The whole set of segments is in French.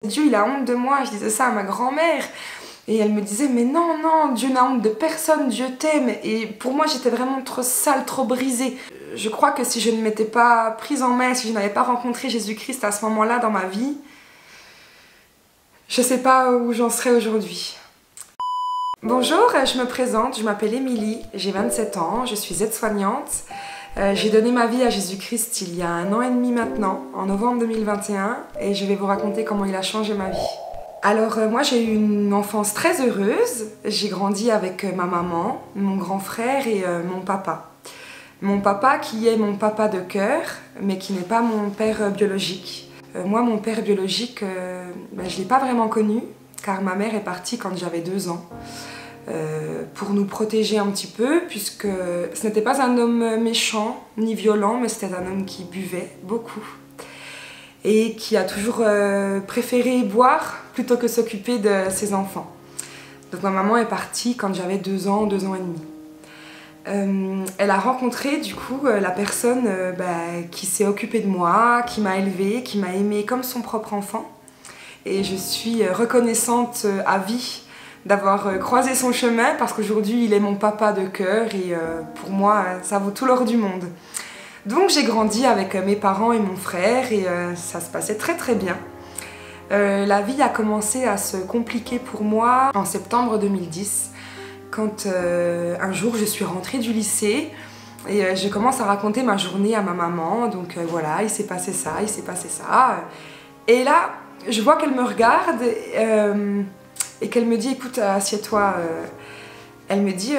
Dieu, il a honte de moi. Je disais ça à ma grand-mère. Et elle me disait, mais non, non, Dieu n'a honte de personne, Dieu t'aime. Et pour moi, j'étais vraiment trop sale, trop brisée. Je crois que si je ne m'étais pas prise en main, si je n'avais pas rencontré Jésus-Christ à ce moment-là dans ma vie, je ne sais pas où j'en serais aujourd'hui. Bonjour, je me présente, je m'appelle Émilie, j'ai 27 ans, je suis aide-soignante. J'ai donné ma vie à Jésus-Christ il y a 1 an et demi maintenant, en novembre 2021, et je vais vous raconter comment il a changé ma vie. Alors moi j'ai eu une enfance très heureuse, j'ai grandi avec ma maman, mon grand frère et mon papa. Mon papa qui est mon papa de cœur, mais qui n'est pas mon père biologique. Moi mon père biologique, je ne l'ai pas vraiment connu, car ma mère est partie quand j'avais 2 ans. Pour nous protéger un petit peu, puisque ce n'était pas un homme méchant ni violent, mais c'était un homme qui buvait beaucoup et qui a toujours préféré boire plutôt que s'occuper de ses enfants. Donc ma maman est partie quand j'avais 2 ans, 2 ans et demi. Elle a rencontré du coup la personne qui s'est occupée de moi, qui m'a élevée, qui m'a aimée comme son propre enfant, et je suis reconnaissante à vie d'avoir croisé son chemin, parce qu'aujourd'hui il est mon papa de cœur et pour moi ça vaut tout l'or du monde. Donc j'ai grandi avec mes parents et mon frère et ça se passait très très bien. La vie a commencé à se compliquer pour moi en septembre 2010, quand un jour je suis rentrée du lycée et je commence à raconter ma journée à ma maman. Donc voilà, il s'est passé ça, il s'est passé ça. Et là je vois qu'elle me regarde et qu'elle me dit, écoute, assieds-toi. Elle me dit,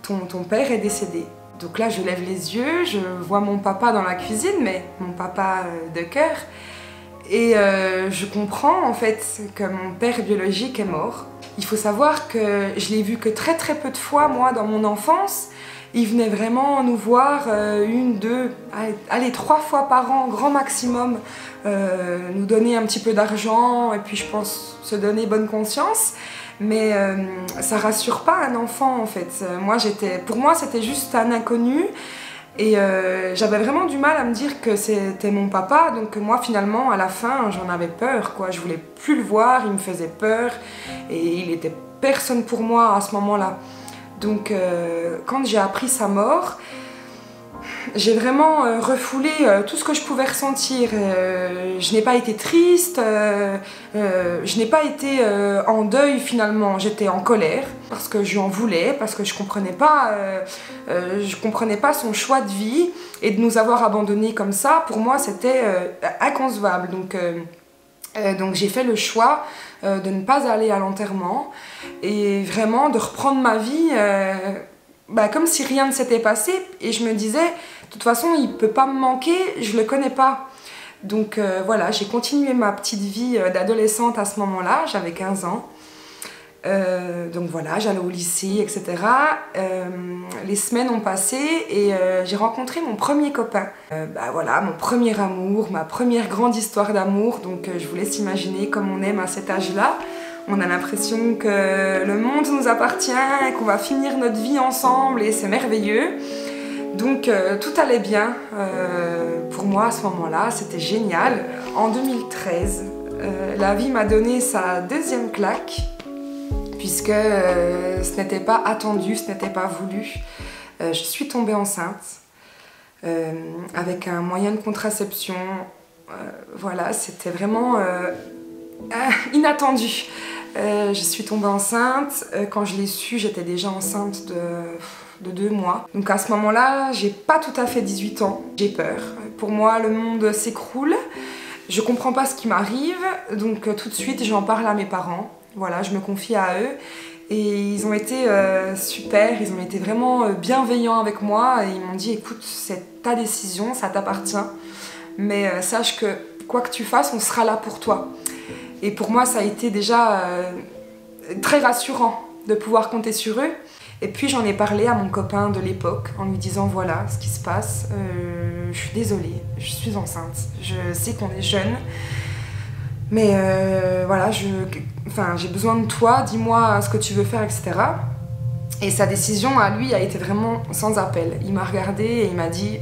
ton père est décédé. Donc là, je lève les yeux, je vois mon papa dans la cuisine, mais mon papa de cœur. Et je comprends en fait que mon père biologique est mort. Il faut savoir que je l'ai vu que très très peu de fois, moi, dans mon enfance. Il venait vraiment nous voir 1, 2, allez, 3 fois par an, grand maximum, nous donner un petit peu d'argent et puis je pense se donner bonne conscience. Mais ça rassure pas un enfant en fait. Pour moi c'était juste un inconnu et j'avais vraiment du mal à me dire que c'était mon papa. Donc moi finalement à la fin j'en avais peur quoi. Je voulais plus le voir, il me faisait peur et il était personne pour moi à ce moment-là. Donc quand j'ai appris sa mort, j'ai vraiment refoulé tout ce que je pouvais ressentir. Je n'ai pas été triste, je n'ai pas été en deuil finalement. J'étais en colère parce que je lui en voulais, parce que je comprenais pas son choix de vie et de nous avoir abandonnés comme ça. Pour moi c'était inconcevable. Donc j'ai fait le choix de ne pas aller à l'enterrement et vraiment de reprendre ma vie comme si rien ne s'était passé. Et je me disais, de toute façon il peut pas me manquer, je le connais pas. Donc voilà, j'ai continué ma petite vie d'adolescente à ce moment-là, j'avais 15 ans. Donc voilà, j'allais au lycée, etc. Les semaines ont passé et j'ai rencontré mon premier copain. Voilà, mon premier amour, ma première grande histoire d'amour. Donc je vous laisse imaginer comme on aime à cet âge-là. On a l'impression que le monde nous appartient et qu'on va finir notre vie ensemble et c'est merveilleux. Donc tout allait bien pour moi à ce moment-là, c'était génial. En 2013, la vie m'a donné sa 2e claque, puisque ce n'était pas attendu, ce n'était pas voulu. Je suis tombée enceinte avec un moyen de contraception. Voilà, c'était vraiment inattendu. Je suis tombée enceinte. Quand je l'ai su, j'étais déjà enceinte de 2 mois. Donc à ce moment-là, j'ai pas tout à fait 18 ans. J'ai peur. Pour moi, le monde s'écroule. Je comprends pas ce qui m'arrive. Donc tout de suite, j'en parle à mes parents. Voilà, je me confie à eux et ils ont été super, ils ont été vraiment bienveillants avec moi et ils m'ont dit écoute, c'est ta décision, ça t'appartient, mais sache que quoi que tu fasses, on sera là pour toi. Et pour moi, ça a été déjà très rassurant de pouvoir compter sur eux. Et puis j'en ai parlé à mon copain de l'époque en lui disant voilà ce qui se passe, je suis désolée, je suis enceinte, je sais qu'on est jeune. Mais voilà, j'ai besoin de toi, dis-moi ce que tu veux faire, etc. Et sa décision à lui a été vraiment sans appel. Il m'a regardée et il m'a dit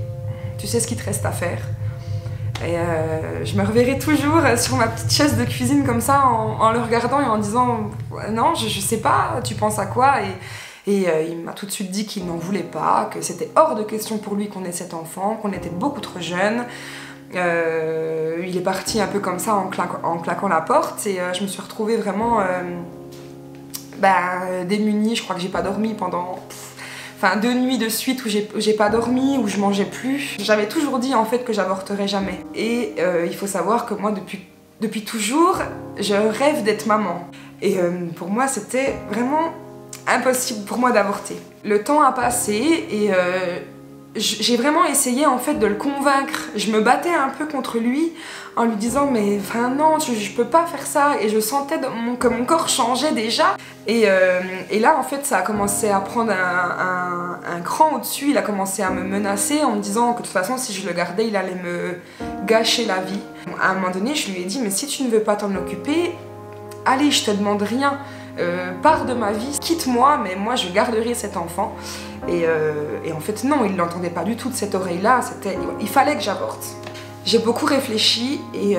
tu sais ce qu'il te reste à faire. Et je me reverrai toujours sur ma petite chaise de cuisine comme ça en le regardant et en disant non, je sais pas, tu penses à quoi? Et il m'a tout de suite dit qu'il n'en voulait pas, que c'était hors de question pour lui qu'on ait cet enfant, qu'on était beaucoup trop jeunes. Il est parti un peu comme ça en claquant la porte et je me suis retrouvée vraiment démunie. Je crois que j'ai pas dormi pendant 2 nuits de suite où j'ai pas dormi, où je mangeais plus. J'avais toujours dit en fait que j'avorterais jamais. Et il faut savoir que moi depuis toujours, je rêve d'être maman. Et pour moi c'était vraiment impossible pour moi d'avorter. Le temps a passé et j'ai vraiment essayé en fait de le convaincre. Je me battais un peu contre lui en lui disant mais enfin non, je peux pas faire ça, et je sentais que mon corps changeait déjà. Et là en fait ça a commencé à prendre un cran au-dessus. Il a commencé à me menacer en me disant que de toute façon si je le gardais il allait me gâcher la vie. À un moment donné je lui ai dit mais si tu ne veux pas t'en occuper, allez, je te demande rien, pars de ma vie, quitte-moi, mais moi je garderai cet enfant. Et en fait non, il ne l'entendait pas du tout de cette oreille-là, il fallait que j'avorte. J'ai beaucoup réfléchi et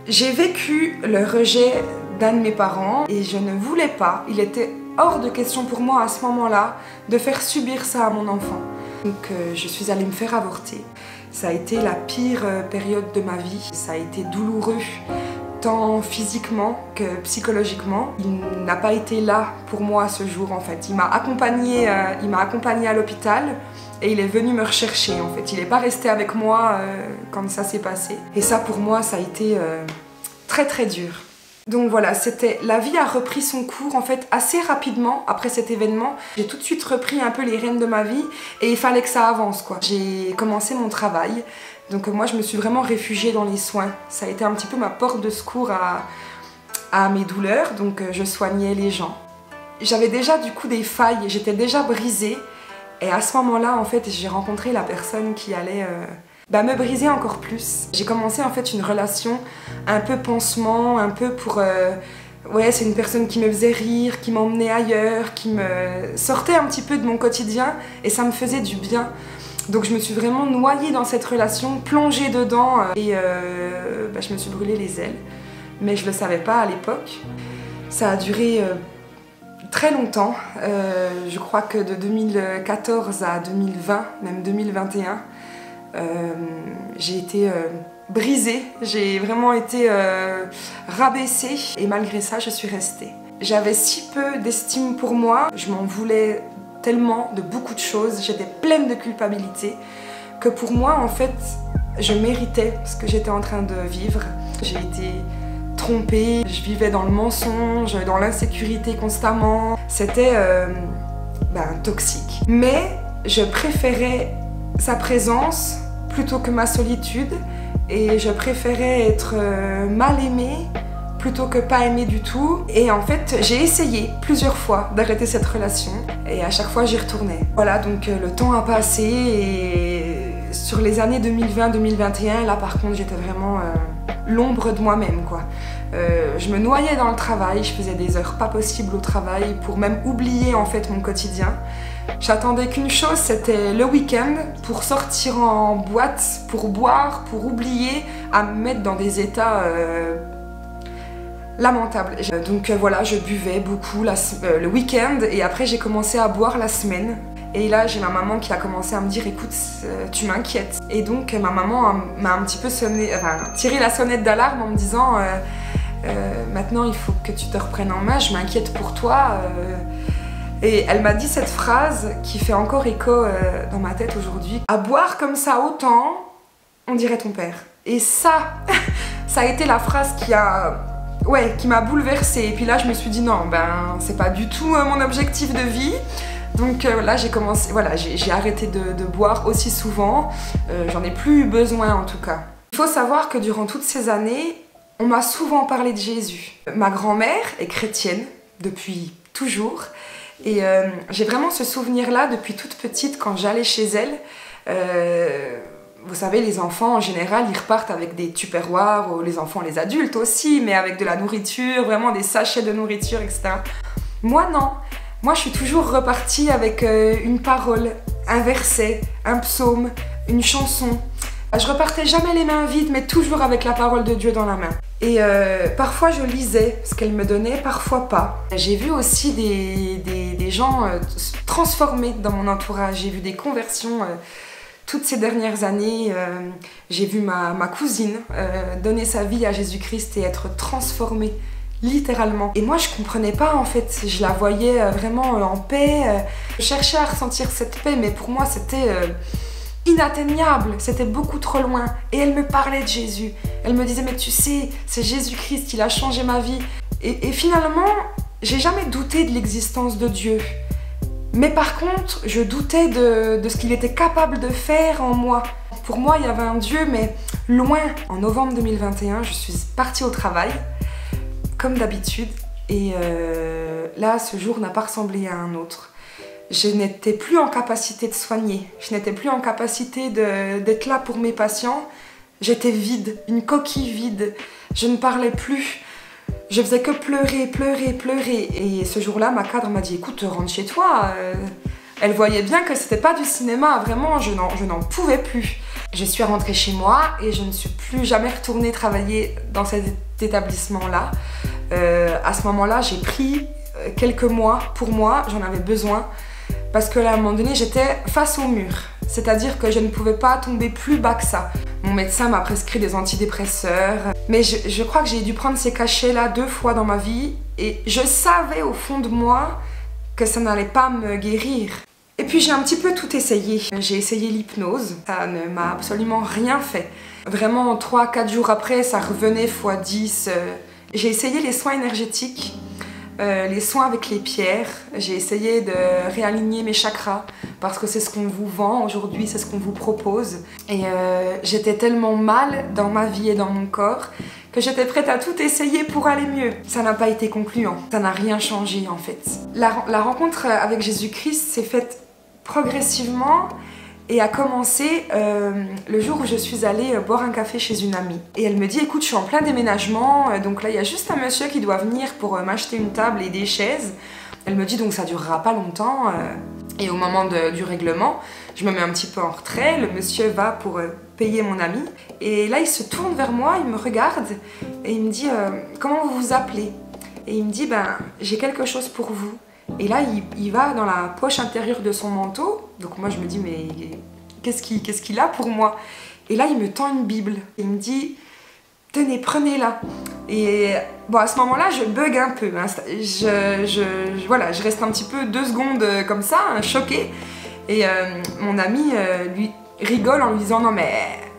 j'ai vécu le rejet d'un de mes parents et je ne voulais pas, il était hors de question pour moi à ce moment-là de faire subir ça à mon enfant. Donc je suis allée me faire avorter. Ça a été la pire période de ma vie, ça a été douloureux. Tant physiquement que psychologiquement. Il n'a pas été là pour moi ce jour en fait. Il m'a accompagnée à l'hôpital et il est venu me rechercher en fait. Il n'est pas resté avec moi quand ça s'est passé. Et ça pour moi ça a été très très dur. Donc voilà, la vie a repris son cours en fait assez rapidement après cet événement. J'ai tout de suite repris un peu les rênes de ma vie et il fallait que ça avance quoi. J'ai commencé mon travail. Donc moi je me suis vraiment réfugiée dans les soins. Ça a été un petit peu ma porte de secours à mes douleurs, donc je soignais les gens. J'avais déjà du coup des failles, j'étais déjà brisée. Et à ce moment-là en fait j'ai rencontré la personne qui allait me briser encore plus. J'ai commencé en fait une relation un peu pansement, un peu pour... ouais, c'est une personne qui me faisait rire, qui m'emmenait ailleurs, qui me sortait un petit peu de mon quotidien et ça me faisait du bien. Donc je me suis vraiment noyée dans cette relation, plongée dedans et je me suis brûlé les ailes. Mais je ne le savais pas à l'époque. Ça a duré très longtemps. Je crois que de 2014 à 2020, même 2021, j'ai été brisée. J'ai vraiment été rabaissée et malgré ça, je suis restée. J'avais si peu d'estime pour moi, je m'en voulais tellement de beaucoup de choses, j'étais pleine de culpabilité que pour moi en fait je méritais ce que j'étais en train de vivre. J'ai été trompée, je vivais dans le mensonge, dans l'insécurité constamment, c'était toxique. Mais je préférais sa présence plutôt que ma solitude et je préférais être mal aimée plutôt que pas aimer du tout. Et en fait, j'ai essayé plusieurs fois d'arrêter cette relation et à chaque fois j'y retournais. Voilà, donc le temps a passé et sur les années 2020-2021, là par contre j'étais vraiment l'ombre de moi-même quoi. Je me noyais dans le travail, je faisais des heures pas possibles au travail pour même oublier en fait mon quotidien. J'attendais qu'une chose, c'était le week-end pour sortir en boîte, pour boire, pour oublier, à me mettre dans des états lamentable. Donc voilà, je buvais beaucoup le week-end et après j'ai commencé à boire la semaine. Et là j'ai ma maman qui a commencé à me dire écoute, tu m'inquiètes. Et donc ma maman m'a un petit peu tiré la sonnette d'alarme en me disant maintenant il faut que tu te reprennes en main, je m'inquiète pour toi. Et elle m'a dit cette phrase qui fait encore écho dans ma tête aujourd'hui. À boire comme ça autant, on dirait ton père. Et ça, ça a été la phrase qui m'a bouleversée. Et puis là, je me suis dit non, c'est pas du tout mon objectif de vie. Donc là, j'ai arrêté de boire aussi souvent. J'en ai plus eu besoin en tout cas. Il faut savoir que durant toutes ces années, on m'a souvent parlé de Jésus. Ma grand-mère est chrétienne depuis toujours. Et j'ai vraiment ce souvenir-là depuis toute petite quand j'allais chez elle. Vous savez, les enfants en général, ils repartent avec des tupperwares, ou les enfants, les adultes aussi, mais avec de la nourriture, vraiment des sachets de nourriture, etc. Moi, non. Moi, je suis toujours repartie avec une parole, un verset, un psaume, une chanson. Je repartais jamais les mains vides, mais toujours avec la parole de Dieu dans la main. Et parfois je lisais ce qu'elle me donnait, parfois pas. J'ai vu aussi des gens se transformer dans mon entourage. J'ai vu des conversions toutes ces dernières années. J'ai vu ma cousine donner sa vie à Jésus-Christ et être transformée. Littéralement. Et moi je comprenais pas en fait, je la voyais vraiment en paix, je cherchais à ressentir cette paix mais pour moi c'était inatteignable, c'était beaucoup trop loin. Et elle me parlait de Jésus, elle me disait mais tu sais, c'est Jésus-Christ, il a changé ma vie. Et finalement, j'ai jamais douté de l'existence de Dieu. Mais par contre, je doutais de ce qu'il était capable de faire en moi. Pour moi, il y avait un Dieu mais loin. En novembre 2021, je suis partie au travail. Comme d'habitude, et là, ce jour n'a pas ressemblé à un autre. Je n'étais plus en capacité de soigner, je n'étais plus en capacité d'être là pour mes patients. J'étais vide, une coquille vide, je ne parlais plus, je faisais que pleurer, pleurer, pleurer. Et ce jour-là, ma cadre m'a dit « Écoute, rentre chez toi ». Elle voyait bien que c'était pas du cinéma, vraiment, je n'en pouvais plus. Je suis rentrée chez moi et je ne suis plus jamais retournée travailler dans cet établissement-là. À ce moment-là, j'ai pris quelques mois pour moi, j'en avais besoin, parce que là, à un moment donné, j'étais face au mur. C'est-à-dire que je ne pouvais pas tomber plus bas que ça. Mon médecin m'a prescrit des antidépresseurs, mais je crois que j'ai dû prendre ces cachets-là 2 fois dans ma vie, et je savais au fond de moi que ça n'allait pas me guérir. Et puis j'ai un petit peu tout essayé. J'ai essayé l'hypnose, ça ne m'a absolument rien fait. Vraiment 3-4 jours après, ça revenait x10. J'ai essayé les soins énergétiques, les soins avec les pierres. J'ai essayé de réaligner mes chakras parce que c'est ce qu'on vous vend aujourd'hui, c'est ce qu'on vous propose. Et j'étais tellement mal dans ma vie et dans mon corps que j'étais prête à tout essayer pour aller mieux. Ça n'a pas été concluant, ça n'a rien changé en fait. La rencontre avec Jésus-Christ s'est faite progressivement et a commencé le jour où je suis allée boire un café chez une amie. Et elle me dit, écoute, je suis en plein déménagement, donc là il y a juste un monsieur qui doit venir pour m'acheter une table et des chaises. Elle me dit, donc ça durera pas longtemps. Et au moment du règlement, je me mets un petit peu en retrait, le monsieur va pour payer mon ami. Et là il se tourne vers moi, il me regarde et il me dit, comment vous vous appelez? Et il me dit, ben j'ai quelque chose pour vous. Et là, il va dans la poche intérieure de son manteau. Donc moi, je me dis, mais qu'est-ce qu'il a pour moi? Et là, il me tend une Bible. Il me dit, tenez, prenez-la. Et bon, à ce moment-là, je bug un peu. Hein. Voilà, je reste un petit peu 2 secondes comme ça, hein, choquée. Et mon ami lui rigole en lui disant, non mais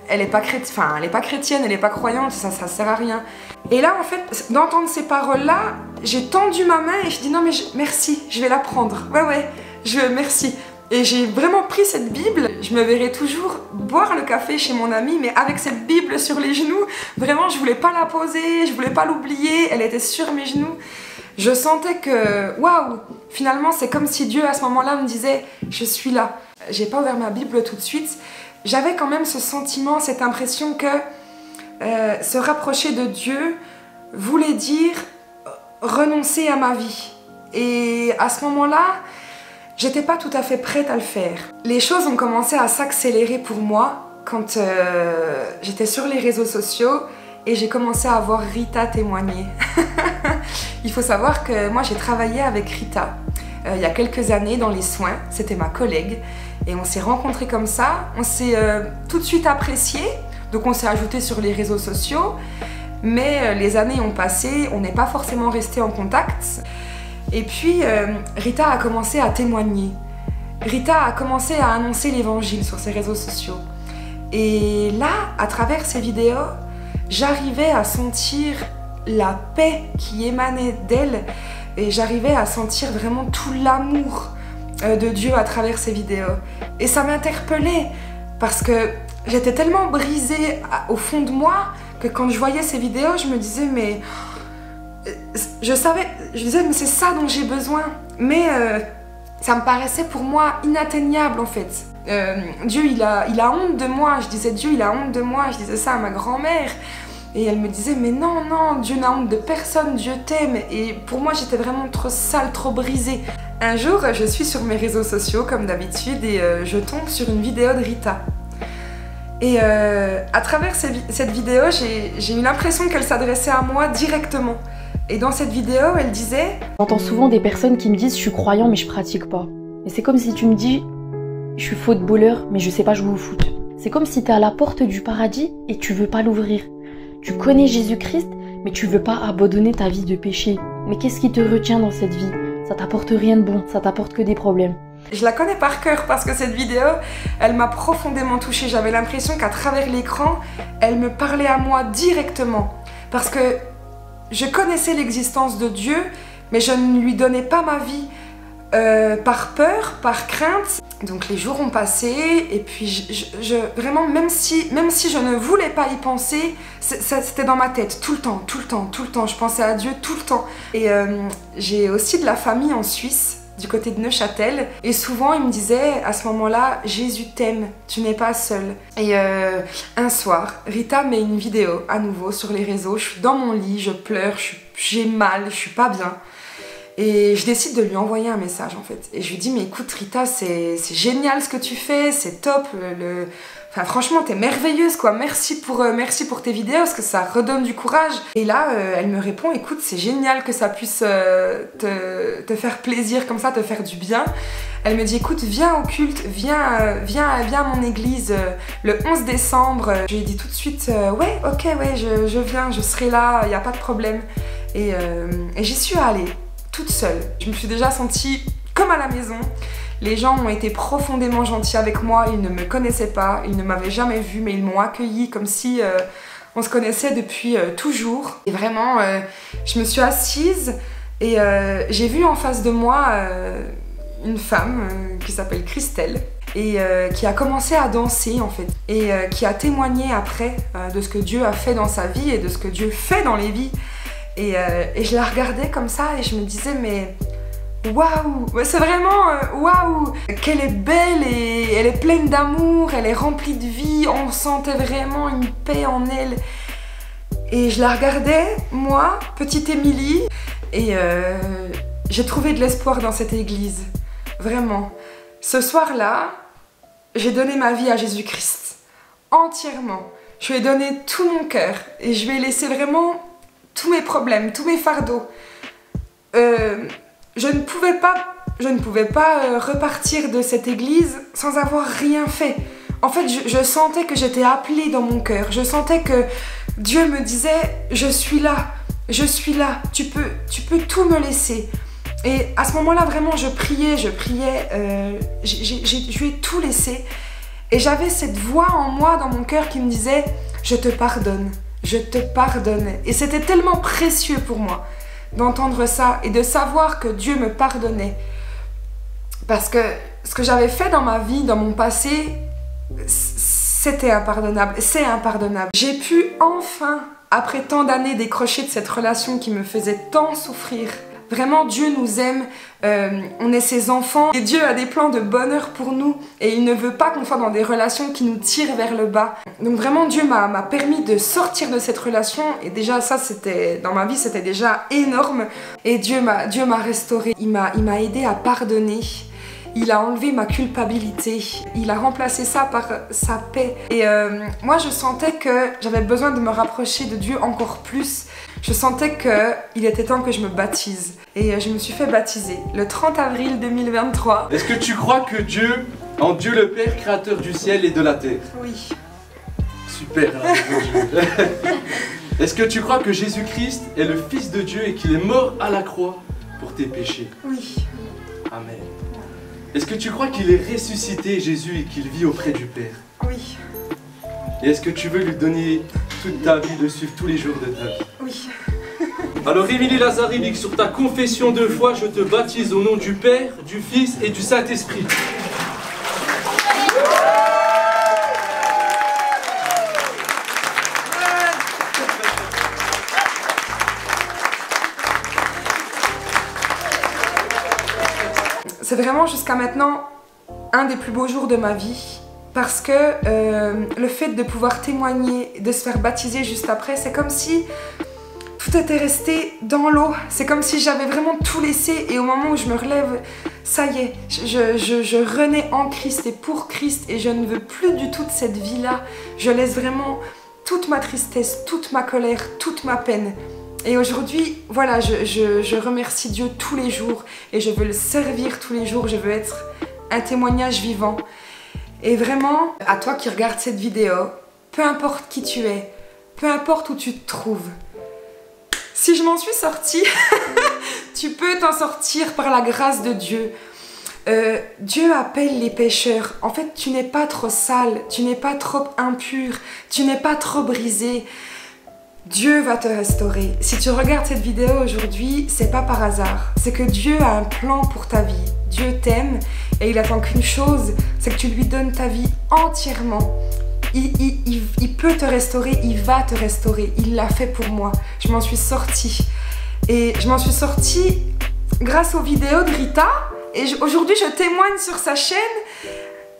elle est pas chrétienne, elle est pas croyante, ça sert à rien. Et là, en fait, d'entendre ces paroles-là, j'ai tendu ma main et je dis non mais merci, je vais la prendre. Ouais, merci. Et j'ai vraiment pris cette Bible. Je me verrai toujours boire le café chez mon ami, mais avec cette Bible sur les genoux. Vraiment, je voulais pas la poser, je voulais pas l'oublier. Elle était sur mes genoux. Je sentais que, waouh, finalement, c'est comme si Dieu à ce moment-là me disait, je suis là. J'ai pas ouvert ma Bible tout de suite. J'avais quand même ce sentiment, cette impression que se rapprocher de Dieu voulait dire renoncer à ma vie. Et à ce moment-là, j'étais pas tout à fait prête à le faire. Les choses ont commencé à s'accélérer pour moi quand j'étais sur les réseaux sociaux et j'ai commencé à voir Rita témoigner. Il faut savoir que moi j'ai travaillé avec Rita il y a quelques années dans les soins, c'était ma collègue. Et on s'est rencontrés comme ça, on s'est tout de suite appréciés, donc on s'est ajoutés sur les réseaux sociaux, mais les années ont passé, on n'est pas forcément restés en contact. Et puis Rita a commencé à témoigner. Rita a commencé à annoncer l'évangile sur ses réseaux sociaux. Et là, à travers ces vidéos, j'arrivais à sentir la paix qui émanait d'elle et j'arrivais à sentir vraiment tout l'amour de Dieu à travers ces vidéos. Et ça m'interpellait parce que j'étais tellement brisée au fond de moi que quand je voyais ces vidéos, je me disais mais... Je disais mais c'est ça dont j'ai besoin. Mais ça me paraissait pour moi inatteignable en fait. Dieu il a honte de moi. Je disais Dieu il a honte de moi. Je disais ça à ma grand-mère. Et elle me disait mais non, non, Dieu n'a honte de personne, Dieu t'aime. Et pour moi j'étais vraiment trop sale, trop brisée. Un jour je suis sur mes réseaux sociaux comme d'habitude et je tombe sur une vidéo de Rita. Et à travers cette vidéo, j'ai eu l'impression qu'elle s'adressait à moi directement. Et dans cette vidéo, elle disait... J'entends souvent des personnes qui me disent « je suis croyant mais je pratique pas ». Et c'est comme si tu me dis « je suis footballeur mais je sais pas jouer au foot ». C'est comme si t'es à la porte du paradis et tu veux pas l'ouvrir. Tu connais Jésus-Christ mais tu veux pas abandonner ta vie de péché. Mais qu'est-ce qui te retient dans cette vie? Ça t'apporte rien de bon, ça t'apporte que des problèmes. Je la connais par cœur parce que cette vidéo, elle m'a profondément touchée. J'avais l'impression qu'à travers l'écran, elle me parlait à moi directement. Parce que je connaissais l'existence de Dieu, mais je ne lui donnais pas ma vie par peur, par crainte. Donc les jours ont passé et puis vraiment, même si je ne voulais pas y penser, c'était dans ma tête tout le temps, tout le temps, tout le temps. Je pensais à Dieu tout le temps. Et j'ai aussi de la famille en Suisse, du côté de Neuchâtel, et souvent il me disait à ce moment-là, Jésus t'aime, tu n'es pas seule. Et un soir, Rita met une vidéo à nouveau sur les réseaux, je suis dans mon lit, je pleure, j'ai mal, je suis pas bien. Et je décide de lui envoyer un message en fait. Et je lui dis, mais écoute Rita, c'est génial ce que tu fais, c'est top, enfin franchement t'es merveilleuse quoi, merci pour tes vidéos parce que ça redonne du courage. Et là elle me répond, écoute c'est génial que ça puisse te faire plaisir comme ça, te faire du bien. Elle me dit, écoute viens au culte, viens à mon église le 11 décembre. Je lui ai dit tout de suite, ouais ok ouais je viens, je serai là, y a pas de problème. Et j'y suis allée. Toute seule. Je me suis déjà sentie comme à la maison. Les gens ont été profondément gentils avec moi, ils ne me connaissaient pas, ils ne m'avaient jamais vue, mais ils m'ont accueillie comme si on se connaissait depuis toujours. Et vraiment, je me suis assise et j'ai vu en face de moi une femme qui s'appelle Christelle et qui a commencé à danser en fait et qui a témoigné après de ce que Dieu a fait dans sa vie et de ce que Dieu fait dans les vies. Et je la regardais comme ça et je me disais mais waouh, c'est vraiment waouh, qu'elle est belle et elle est pleine d'amour, elle est remplie de vie, on sentait vraiment une paix en elle. Et je la regardais, moi, petite Émilie, et j'ai trouvé de l'espoir dans cette église, vraiment. Ce soir-là, j'ai donné ma vie à Jésus-Christ, entièrement. Je lui ai donné tout mon cœur et je lui ai laissé vraiment tous mes problèmes, tous mes fardeaux. Je ne pouvais pas repartir de cette église sans avoir rien fait. En fait, je sentais que j'étais appelée dans mon cœur. Je sentais que Dieu me disait, je suis là, tu peux tout me laisser. Et à ce moment-là, vraiment, je priais, je lui ai tout laissé. Et j'avais cette voix en moi, dans mon cœur, qui me disait, je te pardonne. Je te pardonne. Et c'était tellement précieux pour moi d'entendre ça et de savoir que Dieu me pardonnait. Parce que ce que j'avais fait dans ma vie, dans mon passé, c'était impardonnable. C'est impardonnable. J'ai pu enfin, après tant d'années, décrocher de cette relation qui me faisait tant souffrir. Vraiment, Dieu nous aime, on est ses enfants et Dieu a des plans de bonheur pour nous et il ne veut pas qu'on soit dans des relations qui nous tirent vers le bas. Donc vraiment, Dieu m'a permis de sortir de cette relation et déjà ça, dans ma vie, c'était déjà énorme. Et Dieu m'a restaurée, il m'a aidé à pardonner. Il a enlevé ma culpabilité, il a remplacé ça par sa paix. Et moi, je sentais que j'avais besoin de me rapprocher de Dieu encore plus. Je sentais qu'il était temps que je me baptise. Et je me suis fait baptiser le 30 avril 2023. Est-ce que tu crois que Dieu, en Dieu le Père, créateur du ciel et de la terre? Oui. Super, Dieu. Est-ce que tu crois que Jésus-Christ est le Fils de Dieu et qu'il est mort à la croix pour tes péchés? Oui. Amen. Est-ce que tu crois qu'il est ressuscité, Jésus, et qu'il vit auprès du Père? Oui. Et est-ce que tu veux lui donner toute ta vie, le suivre tous les jours de ta vie? Oui. Alors Émilie Lazarinic, sur ta confession de foi, je te baptise au nom du Père, du Fils et du Saint-Esprit. C'est vraiment jusqu'à maintenant un des plus beaux jours de ma vie parce que le fait de pouvoir témoigner, de se faire baptiser juste après, c'est comme si tout était resté dans l'eau. C'est comme si j'avais vraiment tout laissé et au moment où je me relève, ça y est, je renais en Christ et pour Christ et je ne veux plus du tout de cette vie-là. Je laisse vraiment toute ma tristesse, toute ma colère, toute ma peine. Et aujourd'hui, voilà, je remercie Dieu tous les jours et je veux le servir tous les jours. Je veux être un témoignage vivant. Et vraiment, à toi qui regardes cette vidéo, peu importe qui tu es, peu importe où tu te trouves, si je m'en suis sortie, tu peux t'en sortir par la grâce de Dieu. Dieu appelle les pécheurs. En fait, tu n'es pas trop sale, tu n'es pas trop impur, tu n'es pas trop brisé. Dieu va te restaurer. Si tu regardes cette vidéo aujourd'hui, c'est pas par hasard. C'est que Dieu a un plan pour ta vie. Dieu t'aime et il attend qu'une chose, c'est que tu lui donnes ta vie entièrement. Il peut te restaurer, il va te restaurer. Il l'a fait pour moi. Je m'en suis sortie. Et je m'en suis sortie grâce aux vidéos de Rita. Et aujourd'hui, je témoigne sur sa chaîne.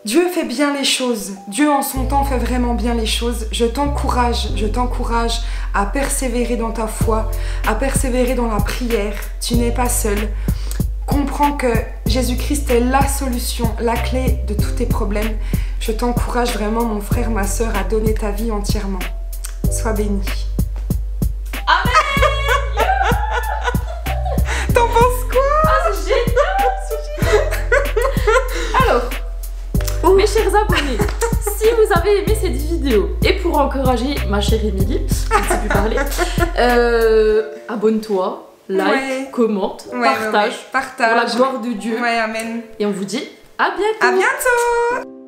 Dieu fait bien les choses. Dieu en son temps fait vraiment bien les choses. Je t'encourage à persévérer dans ta foi, à persévérer dans la prière. Tu n'es pas seul. Comprends que Jésus-Christ est la solution, la clé de tous tes problèmes. Je t'encourage vraiment, mon frère, ma soeur, à donner ta vie entièrement. Sois béni. Amen. T'en penses quoi? Ah, c'est génial. Alors, mes chers abonnés, si vous avez aimé cette vidéo et pour encourager ma chère Émilie, je ne sais plus parler, abonne-toi, like, commente, partage, partage. pour la gloire de Dieu. Ouais, amen. Et on vous dit à bientôt. À bientôt.